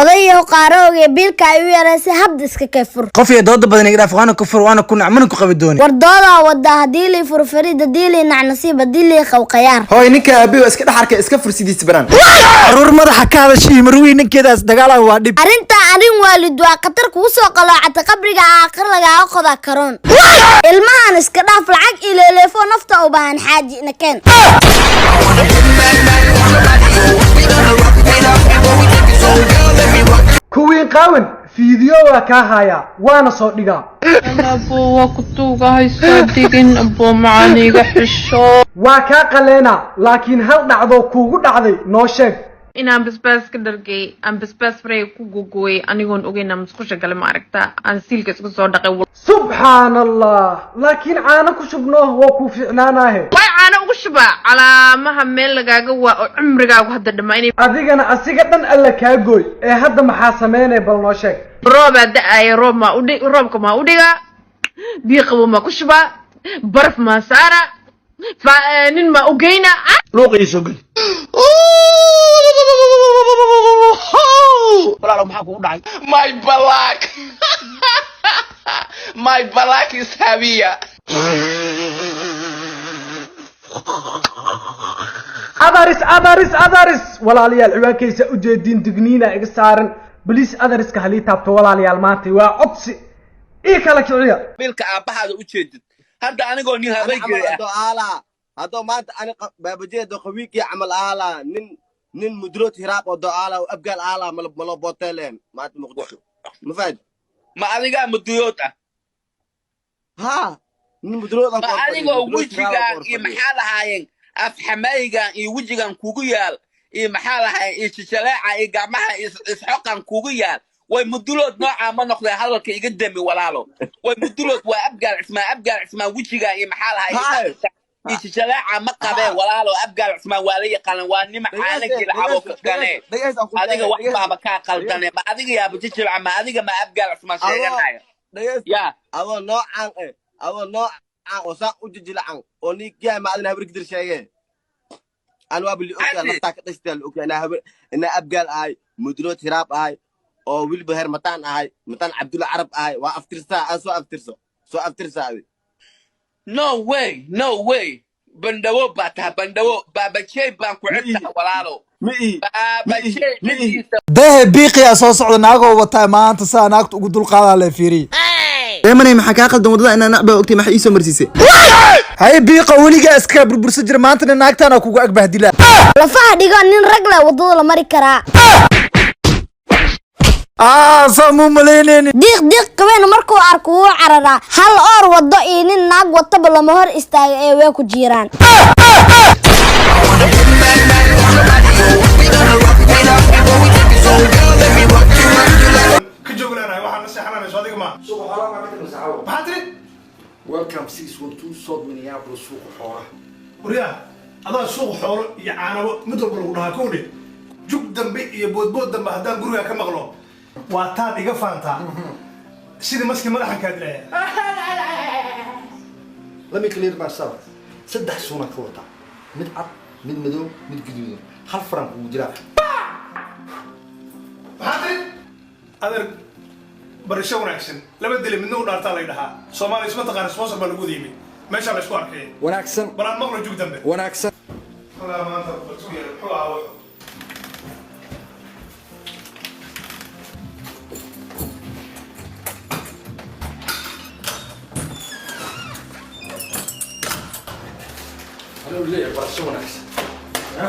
odayo qaarooge biilka ay u yareysay habda iska kafur qof iyo dood badan iga dhaaf waana kufur waana ku nacman ku qabi dooni wardooda wada hadii li furfarida diili nacnasiib diili qawqayaan hooy ninka abiyo iska dhaxarka iska fursidiis baran caruur madaxa ka hadashay marwii ninkeedaas dagaalaha waa dhib arinta arin waalid waa qatar ku soo qalaacata qabriga aakhir laga qoda karoon ilmahan iska dhaaf lacag ileelefo nafta u baahan xaaji nakeen kuwiin qaawan fiideo waa kaa haya waana soo dhigaa abo waa ku tuugahay soo digin abo macaaniga xisho waa kaa qaleena laakiin hal dhacdo kuugu dhacday noo sheeg inaan basbaas ka dhargay aan basbaas faray ku gogoy anigoon ogeyn musqusha gale ma aragta aan siilka isku soo dhaqay subxaanallah laakiin caano ku shubno waa ku fiicnaanahe way caano ugu shuba calaamaha meel lagaaga waa oo cumrigaagu hadda dhamaynay adigana asiga dhan alla kaa gooy ee hadda maxaa sameynay bal noo sheeg rooba da'aya roobka ma u dhiga biyo qabo ma ku shuba baraf ma saara nin ma u geyna luuqiiso gal walaalo maxaa kugu dhacay my black is heavier adaris walaalayaal ciwaankaysa u jeedin digniina iga saaran baliis adariska halii taabto walaalayaal maanta waa codsi ii kala kiciya bilka aabahaada u jeedid hadda anigoo nin habay jiray هذا ما أنا ببجي دو خويك يعمل آلا نن مدروت هراب ودو آلا وأبقى آلا ملو بوتيلين ما تمقدش مفاد ما أديك مدروتة ها نن مدروت ما أديك وجهك محل هاين أفحميك وجهك كوجيال محل هاي إشتلاع جماعة إسحاق كوجيال ومدلوت نوع ما نقول هذا كي يقدم ولا له ومدلوت وأبقى اسمه وجهك محل هاي إشتلاع مقابل ولا له أبقى اسمه ولي قلنا واني محلك العبوك كناه أديك واحد ما بكا قلتني ما أديك يا بتشجع ما أديك ما أبقى اسمه شيء نايا يا أول نوع وساق وجج لعن ونيك يا ما أدنى هبرك در شيء أنا وابلي أوكي نفتح تشتغل أوكي أنا أبقى هاي مدروت هراب هاي أو ويل بهر متان هاي متان عبد الله عرب هاي وأفترسا أسوا أفترسا no way بندو بابا شيء بانكو عدتها ولا له بابا شيء ده بيقي soo socda naago wata maanta saa naagtu ugu dul qaada la fiiri deemanay maxaa ka qaldan wadada inaan nacba ogtay maxay soo marsiisay hay biiqa waliga iska burbursan jir maanta naagtana kugu agbahdila lafaha dhigo nin rag la wadada la mari karaa samu maleyneen diiq qabeen markuu arko uu carara hal or wado in naag wata lama hor istaaga ee way ku jiraan Welcome 612 South Minneapolis suuq xoolaha. وريا هذا سوق حول يعانو مدر بلغناها كوني جوك دنبي iyo boodbood dambe hadaan guriga ka maqlo waa taad iga faantaa sidii maski madaxa ka dilay Let me clear myself. saddex suuna ka wata. Mid cad, mid madow, mid guduudan. Hal franc uu jira. maxaad adeer barisho wanaagsan laba dil midna u dhaartaa la yiraahdaa Soomaali isma taqaan sponsor baa lagu diimay meesha la isku arkay Wanaagsan. baraan maqlo joog dambe Wanaagsan. wala maanta batuya wuxuu ahaa Hallo leer, barisho wanaagsan. Ja.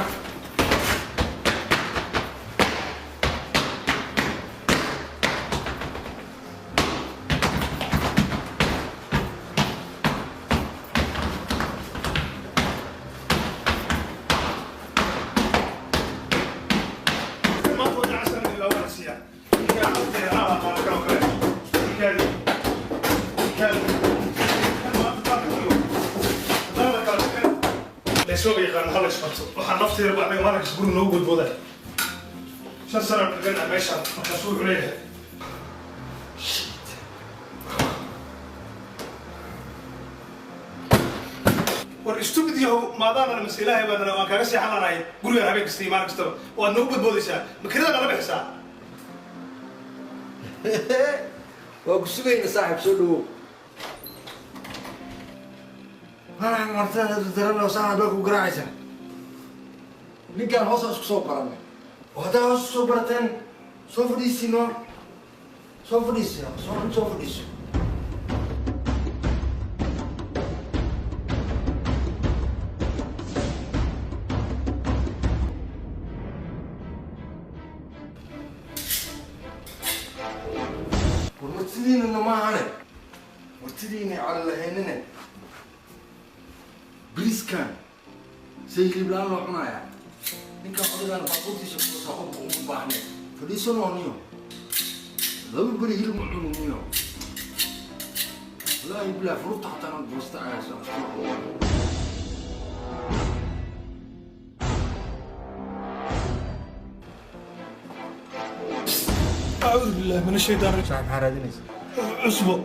سوق يقال هلا شفته وحنا نفتي ربع من مالك سكون نوجد بوده شن سنة بقينا ماشى مكسور عليها والاستوديو ما دام المسألة هي بدنا وكان سي حنا راي قولوا يا حبيبي استي مالك استوى ونوجد بوده شا مكرنا أنا بحسها وأقصدين صاحب سلو أنا مرتين ترى صاحب لك وقراعسة نكان هوس أسك صوبرنا وهذا هوس صوبرتين صوفريسي نو صوفريسي صوفريسي ورتدين إنه ما عليه ورتدين على هيننا بليس كان سيجي بلان لو عنايا نكا قدرنا بقولتي شكو صاحب أم بعنا فليسون ونيو لو بري هيل معلوميو لا يبلا فروت حتى أنا درست عايز أعوذ بالله من الشيطان الرجيم صاحب حارادينيس اصبر